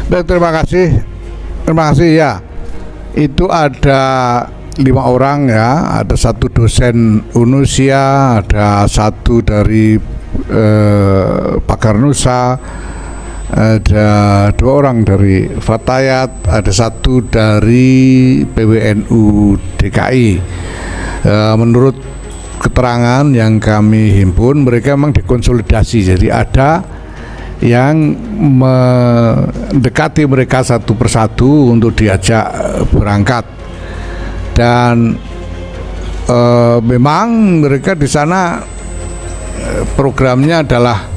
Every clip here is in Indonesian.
Baik, terima kasih ya. Itu ada 5 orang ya, ada 1 dosen Unusia, ada 1 dari Pagar Nusa, ada 2 orang dari Fatayat, ada 1 dari PWNU DKI. Menurut keterangan yang kami himpun, mereka memang dikonsolidasi, jadi ada yang mendekati mereka satu persatu untuk diajak berangkat. Dan memang mereka di sana programnya adalah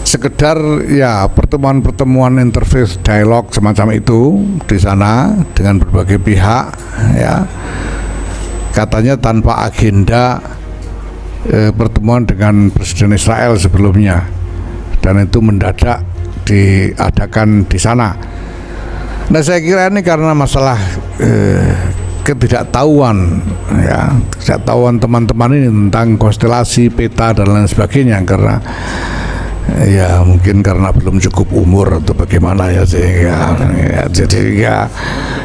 sekedar ya pertemuan-pertemuan interface dialog semacam itu di sana dengan berbagai pihak ya, katanya tanpa agenda pertemuan dengan Presiden Israel sebelumnya, dan itu mendadak diadakan di sana. Nah, saya kira ini karena masalah ketidaktahuan ya, ketidaktahuan teman-teman ini tentang konstelasi peta dan lain sebagainya, karena ya mungkin karena belum cukup umur atau bagaimana ya, sehingga ya, jadi ya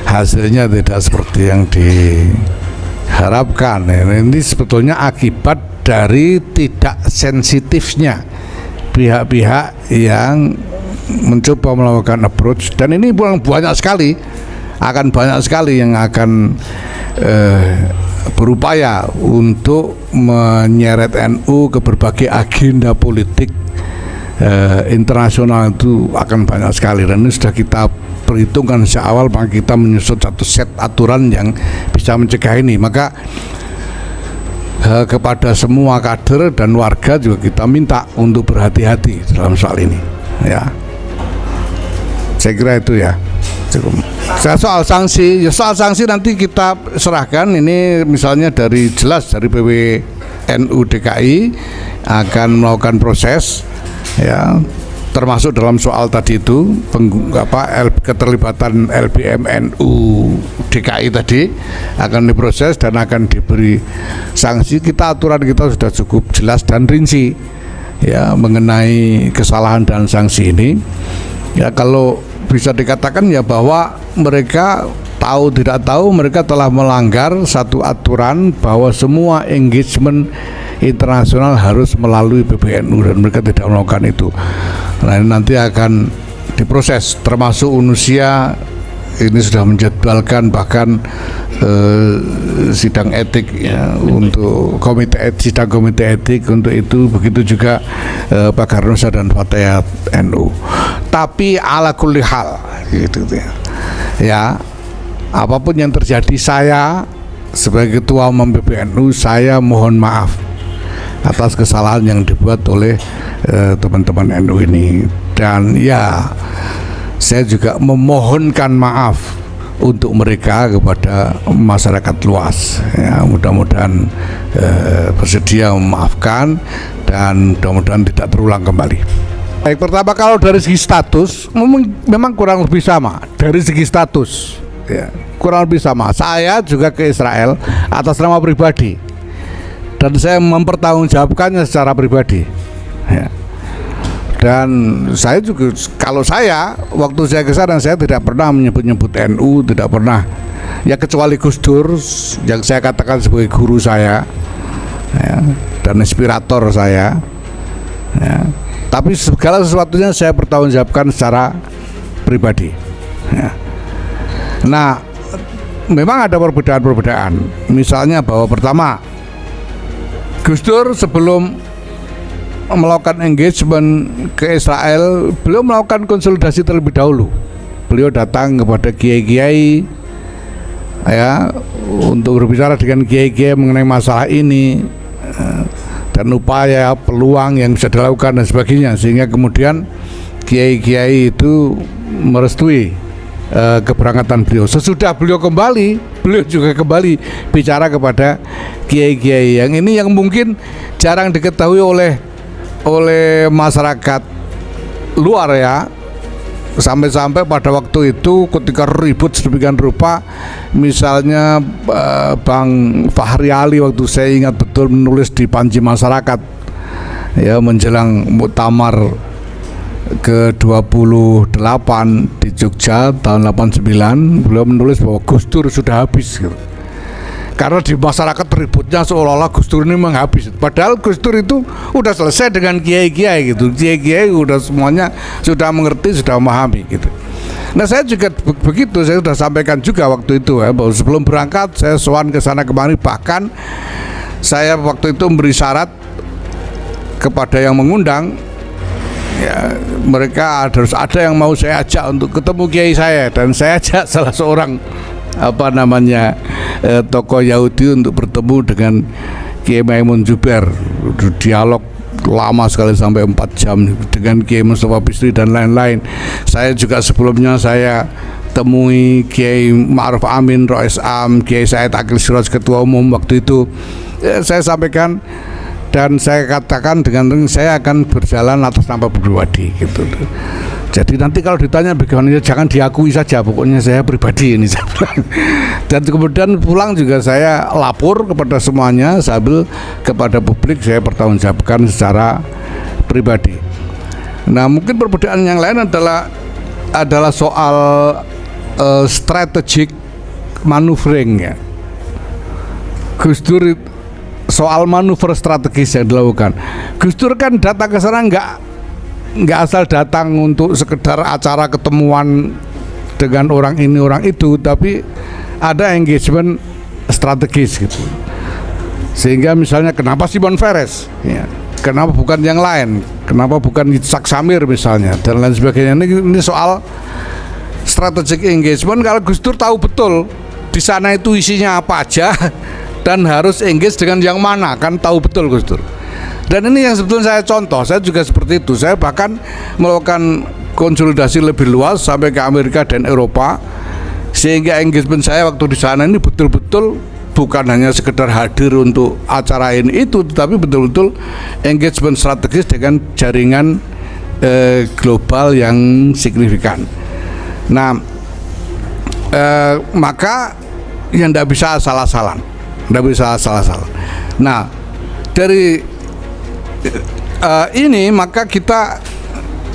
hasilnya tidak seperti yang diharapkan. Ini sebetulnya akibat dari tidak sensitifnya pihak-pihak yang mencoba melakukan approach, dan ini banyak sekali, akan banyak sekali yang akan berupaya untuk menyeret NU ke berbagai agenda politik internasional. Itu akan banyak sekali, dan ini sudah kita perhitungkan sejak awal, maka kita menyusun satu set aturan yang bisa mencegah ini. Maka kepada semua kader dan warga juga kita minta untuk berhati-hati dalam soal ini ya. Saya kira itu ya cukup. Soal sanksi, ya soal sanksi nanti kita serahkan. Ini misalnya jelas dari PWNU DKI akan melakukan proses ya, termasuk dalam soal tadi itu keterlibatan LBMNU DKI tadi akan diproses dan akan diberi sanksi. Aturan kita sudah cukup jelas dan rinci ya mengenai kesalahan dan sanksi ini ya. Kalau bisa dikatakan ya bahwa mereka tahu tidak tahu mereka telah melanggar satu aturan bahwa semua engagement internasional harus melalui PBNU, dan mereka tidak melakukan itu. Nah, ini nanti akan diproses, termasuk Unusia ini sudah menjadwalkan bahkan sidang etik ya, untuk sidang komite etik untuk itu. Begitu juga Pagar Nusa dan Fatayat NU. Tapi ala kulli hal gitu ya, apapun yang terjadi, saya sebagai ketua umum PBNU saya mohon maaf atas kesalahan yang dibuat oleh teman-teman NU ini, dan ya saya juga memohonkan maaf untuk mereka kepada masyarakat luas ya. Mudah-mudahan bersedia memaafkan dan mudah-mudahan tidak terulang kembali. Baik, pertama kalau dari segi status memang kurang lebih sama. Dari segi status ya, kurang lebih sama. Saya juga ke Israel atas nama pribadi, dan saya mempertanggungjawabkannya secara pribadi ya. Dan saya juga, kalau saya waktu saya ke sana, saya tidak pernah menyebut-nyebut NU, tidak pernah ya, kecuali Gus Dur yang saya katakan sebagai guru saya ya, dan inspirator saya ya. Tapi segala sesuatunya saya bertanggungjawabkan secara pribadi ya. Nah, memang ada perbedaan-perbedaan. Misalnya bahwa pertama, Gus Dur sebelum melakukan engagement ke Israel, beliau melakukan konsolidasi terlebih dahulu. Beliau datang kepada kiai-kiai ya, untuk berbicara dengan kiai-kiai mengenai masalah ini dan upaya peluang yang bisa dilakukan dan sebagainya, sehingga kemudian kiai-kiai itu merestui keberangkatan beliau. Sesudah beliau kembali, beliau juga kembali bicara kepada kiai-kiai yang ini, yang mungkin jarang diketahui oleh masyarakat luar ya. Sampai-sampai pada waktu itu ketika ribut sedemikian rupa, misalnya Bang Fahri Ali waktu saya ingat betul menulis di Panji Masyarakat ya menjelang muktamar ke-28 di Jogja tahun 89, beliau menulis bahwa Gus Dur sudah habis gitu. Karena di masyarakat ributnya seolah-olah Gus Dur ini menghabis. Padahal Gus Dur itu udah selesai dengan kiai-kiai gitu. Kiai-kiai udah semuanya sudah mengerti, sudah memahami gitu. Nah saya juga begitu, saya sudah sampaikan juga waktu itu ya, bahwa sebelum berangkat saya sowan ke sana kemari, bahkan saya waktu itu memberi syarat kepada yang mengundang, ya mereka harus ada yang mau saya ajak untuk ketemu kiai saya, dan saya ajak salah seorang tokoh Yahudi untuk bertemu dengan Kiai Maimun Zubair, dialog lama sekali sampai 4 jam dengan Kiai Mustafa Bisri dan lain-lain. Saya juga sebelumnya saya temui Kiai Ma'ruf Amin, Rois Am, Kiai Said Akil Siraj ketua umum waktu itu. Saya sampaikan dan saya katakan dengan saya akan berjalan atas nama pribadi gitu. Jadi nanti kalau ditanya bagaimana, jangan diakui saja, pokoknya saya pribadi ini. Dan kemudian pulang juga saya lapor kepada semuanya sambil kepada publik saya pertanggungjawabkan secara pribadi. Nah mungkin perbedaan yang lain adalah soal strategic maneuvering ya. Gus Dur soal manuver strategis yang dilakukan. Gus Dur kan datang ke sana nggak asal datang untuk sekedar acara ketemuan dengan orang ini orang itu, tapi ada engagement strategis gitu. Sehingga misalnya kenapa Shimon Peres, ya, kenapa bukan yang lain, kenapa bukan Yitzhak Samir misalnya dan lain sebagainya. Ini soal strategic engagement. Kalau Gus Dur tahu betul di sana itu isinya apa aja dan harus engage dengan yang mana, kan tahu betul Gus Dur. Dan ini yang sebetulnya saya contoh, saya juga seperti itu. Saya bahkan melakukan konsolidasi lebih luas sampai ke Amerika dan Eropa, sehingga engagement saya waktu di sana ini betul-betul bukan hanya sekedar hadir untuk acara ini itu, tetapi betul-betul engagement strategis dengan jaringan global yang signifikan. Nah, maka yang tidak bisa asal-asalan. Nah, dari ini maka kita,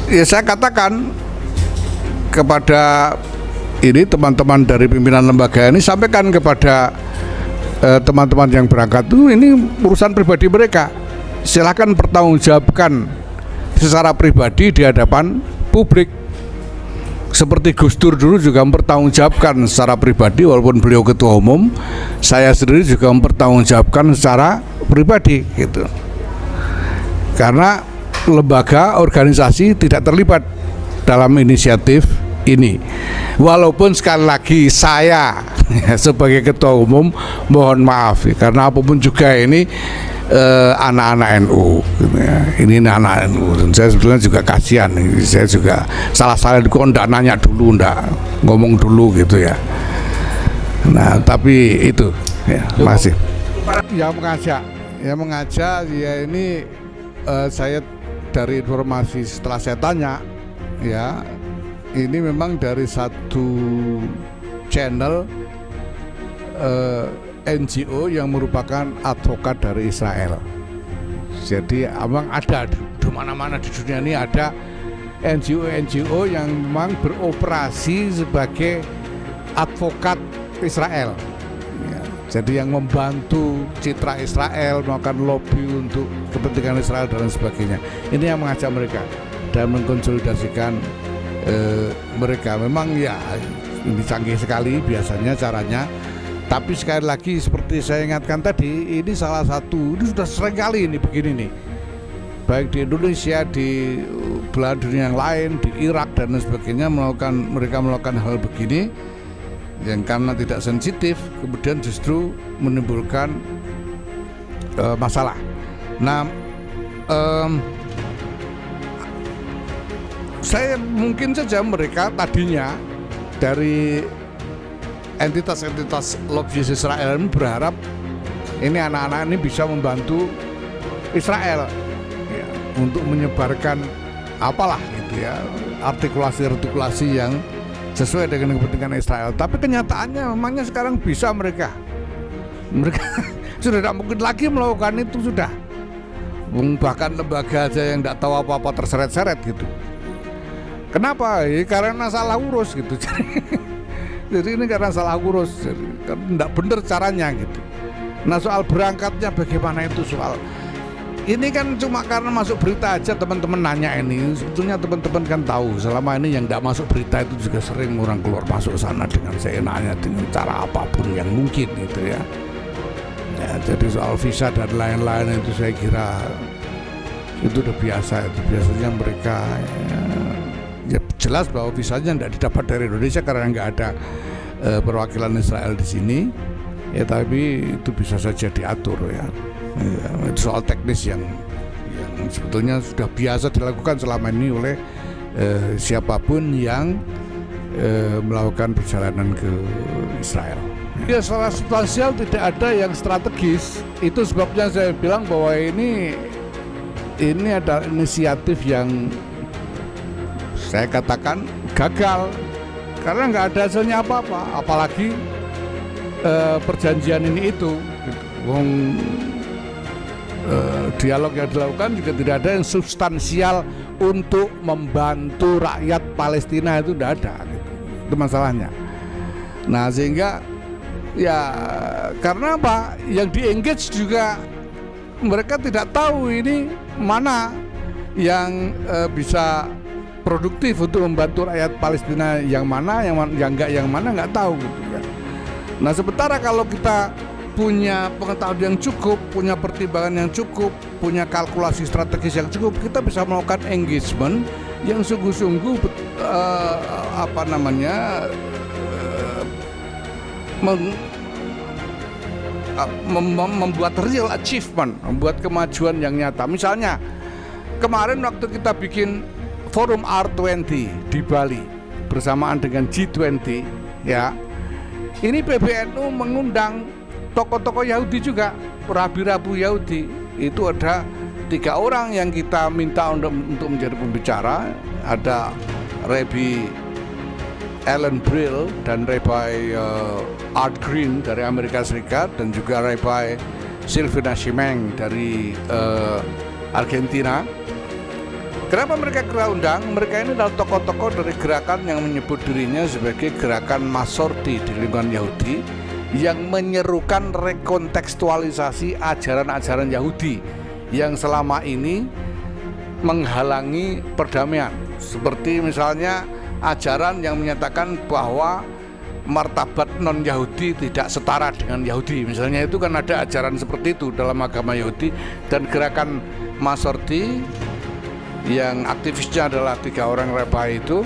ya saya katakan kepada ini teman-teman dari pimpinan lembaga ini, sampaikan kepada teman-teman yang berangkat itu, ini urusan pribadi mereka. Silakan pertanggungjawabkan secara pribadi di hadapan publik. Seperti Gus Dur dulu juga mempertanggungjawabkan secara pribadi, walaupun beliau ketua umum, saya sendiri juga mempertanggungjawabkan secara pribadi gitu. Karena lembaga organisasi tidak terlibat dalam inisiatif ini. Walaupun sekali lagi saya sebagai ketua umum mohon maaf karena apapun juga ini anak-anak NU gitu ya. Ini anak NU dan saya sebetulnya juga kasihan. Saya juga salah-salah kok ndak nanya dulu, ndak ngomong dulu gitu ya. Nah tapi itu ya masih yang mengajak ya ini saya dari informasi setelah saya tanya ya, ini memang dari satu channel NGO yang merupakan advokat dari Israel. Jadi memang ada di mana-mana di dunia ini ada NGO yang memang beroperasi sebagai advokat Israel. Ya, jadi yang membantu citra Israel, melakukan lobby untuk kepentingan Israel dan sebagainya. Ini yang mengajak mereka dan mengkonsolidasikan mereka. Memang ya ini canggih sekali biasanya caranya. Tapi sekali lagi seperti saya ingatkan tadi, ini salah satu, ini sudah sering kali ini begini nih, baik di Indonesia, di belahan dunia yang lain, di Irak dan sebagainya, mereka melakukan hal begini yang karena tidak sensitif kemudian justru menimbulkan masalah. Nah, saya mungkin saja mereka tadinya dari entitas-entitas lobbyis Israel ini berharap ini anak-anak ini bisa membantu Israel ya, untuk menyebarkan apalah gitu ya, artikulasi-artikulasi yang sesuai dengan kepentingan Israel. Tapi kenyataannya memangnya sekarang bisa mereka sudah tidak mungkin lagi melakukan itu sudah. Bahkan lembaga aja yang tidak tahu apa-apa terseret-seret gitu. Kenapa? Ya, karena salah urus gitu. Jadi ini karena salah urus, tidak benar caranya gitu. Nah soal berangkatnya bagaimana itu soal ini kan cuma karena masuk berita aja teman-teman nanya ini. Sebetulnya teman-teman kan tahu selama ini yang tidak masuk berita itu juga sering orang keluar masuk sana dengan seenaknya dengan cara apapun yang mungkin gitu ya. Ya jadi soal visa dan lain-lain itu saya kira itu udah biasa. Itu biasanya mereka ya jelas bahwa visanya tidak didapat dari Indonesia karena nggak ada perwakilan Israel di sini ya, tapi itu bisa saja diatur ya. Itu soal teknis yang sebetulnya sudah biasa dilakukan selama ini oleh siapapun yang melakukan perjalanan ke Israel. Ya secara substansial tidak ada yang strategis. Itu sebabnya saya bilang bahwa ini adalah inisiatif yang saya katakan gagal karena nggak ada hasilnya apa-apa, apalagi perjanjian ini itu dialog yang dilakukan juga tidak ada yang substansial untuk membantu rakyat Palestina, itu tidak ada gitu. Itu masalahnya. Nah sehingga ya karena apa, yang di-engage juga mereka tidak tahu ini mana yang bisa produktif untuk membantu rakyat Palestina, yang mana yang nggak tahu gitu ya. Nah sementara kalau kita punya pengetahuan yang cukup, punya pertimbangan yang cukup, punya kalkulasi strategis yang cukup, kita bisa melakukan engagement yang sungguh-sungguh membuat real achievement, membuat kemajuan yang nyata. Misalnya kemarin waktu kita bikin Forum R20 di Bali bersamaan dengan G20 ya, ini PBNU mengundang tokoh-tokoh Yahudi juga, rabi-rabi Yahudi. Itu ada 3 orang yang kita minta untuk menjadi pembicara. Ada Rabbi Alan Brill dan Rabbi Art Green dari Amerika Serikat, dan juga Rabbi Silvina Shimeng dari Argentina. Kenapa mereka kita undang? Mereka ini adalah tokoh-tokoh dari gerakan yang menyebut dirinya sebagai gerakan Masorti di lingkungan Yahudi, yang menyerukan rekontekstualisasi ajaran-ajaran Yahudi yang selama ini menghalangi perdamaian. Seperti misalnya ajaran yang menyatakan bahwa martabat non-Yahudi tidak setara dengan Yahudi. Misalnya itu kan ada ajaran seperti itu dalam agama Yahudi. Dan gerakan Masorti yang aktivisnya adalah 3 orang rabbi itu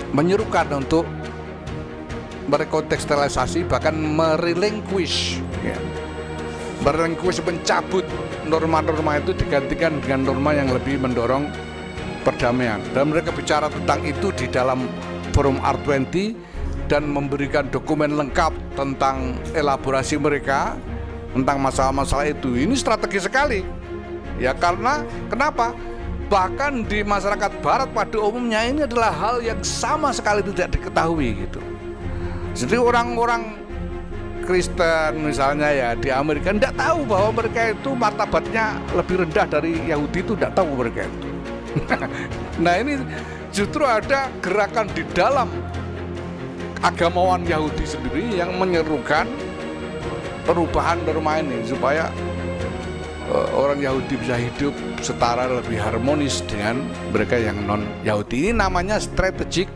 menyerukan untuk merekontekstualisasi, bahkan merelinquish ya. Mencabut norma-norma itu, digantikan dengan norma yang lebih mendorong perdamaian. Dan mereka bicara tentang itu di dalam Forum R20 dan memberikan dokumen lengkap tentang elaborasi mereka tentang masalah-masalah itu. Ini strategi sekali ya, karena kenapa? Bahkan di masyarakat barat pada umumnya ini adalah hal yang sama sekali tidak diketahui gitu. Jadi orang-orang Kristen misalnya ya di Amerika tidak tahu bahwa mereka itu martabatnya lebih rendah dari Yahudi, itu tidak tahu mereka itu. Nah ini justru ada gerakan di dalam agamawan Yahudi sendiri yang menyerukan perubahan norma ini supaya orang Yahudi bisa hidup setara, lebih harmonis dengan mereka yang non-Yahudi. Ini namanya strategic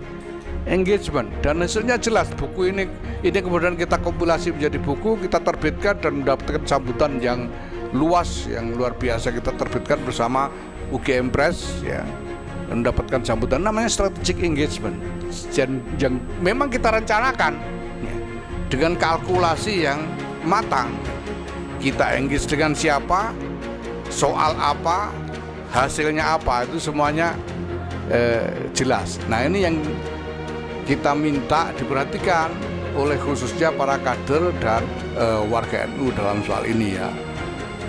engagement, dan hasilnya jelas. Buku ini kemudian kita kompilasi menjadi buku, kita terbitkan dan mendapatkan sambutan yang luas, yang luar biasa. Kita terbitkan bersama UGM Press ya, dan mendapatkan sambutan. Namanya strategic engagement yang memang kita rencanakan ya, dengan kalkulasi yang matang. Kita engage dengan siapa, soal apa, hasilnya apa, itu semuanya jelas. Nah ini yang kita minta diperhatikan oleh khususnya para kader dan warga NU dalam soal ini ya.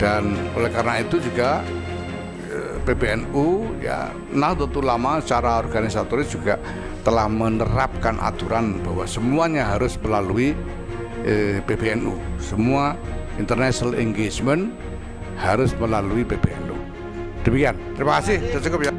Dan oleh karena itu juga PBNU ya, Nahdlatul Ulama secara organisatoris juga telah menerapkan aturan bahwa semuanya harus melalui PBNU. Semua international engagement harus melalui PBNU. Demikian. Terima kasih. Sudah cukup ya.